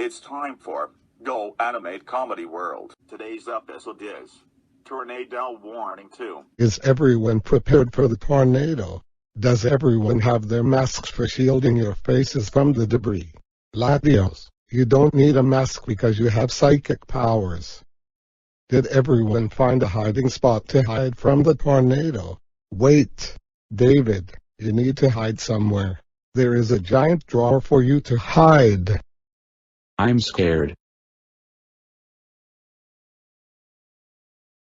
It's time for Go Animate Comedy World. Today's episode is Tornado Warning 2. Is everyone prepared for the tornado? Does everyone have their masks for shielding your faces from the debris? Latios, you don't need a mask because you have psychic powers. Did everyone find a hiding spot to hide from the tornado? Wait, David, you need to hide somewhere. There is a giant drawer for you to hide. I'm scared.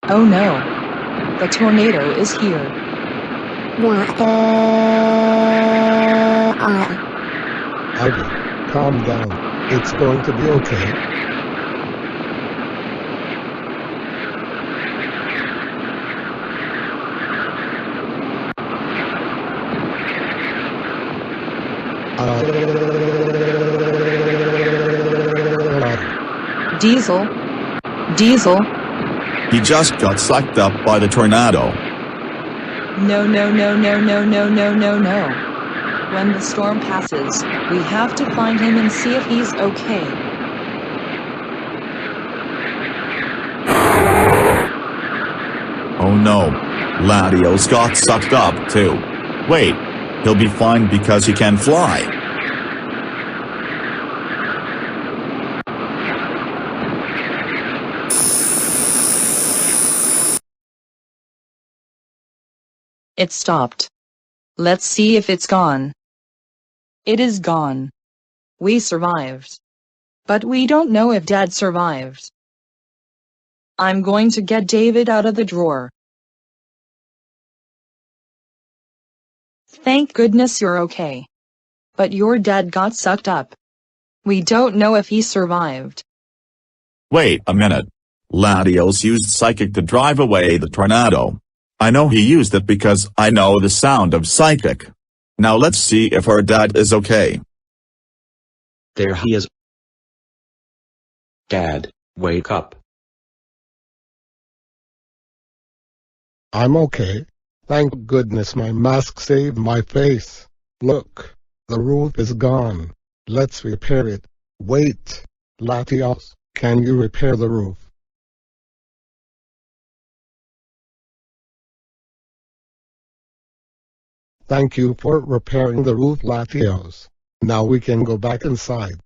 Oh no! The tornado is here. Ivy, calm down. It's going to be okay. Diesel? He just got sucked up by the tornado. No. When the storm passes, we have to find him and see if he's okay. Oh no, Latios got sucked up too. Wait, he'll be fine because he can fly. It stopped. Let's see if it's gone. It is gone. We survived. But we don't know if Dad survived. I'm going to get David out of the drawer. Thank goodness you're okay. But your dad got sucked up. We don't know if he survived. Wait a minute. Latios used psychic to drive away the tornado. I know he used it because I know the sound of psychic. Now let's see if our dad is okay. There he is. Dad, wake up. I'm okay. Thank goodness my mask saved my face. Look, the roof is gone. Let's repair it. Wait, Latios, can you repair the roof? Thank you for repairing the roof, Latios. Now we can go back inside.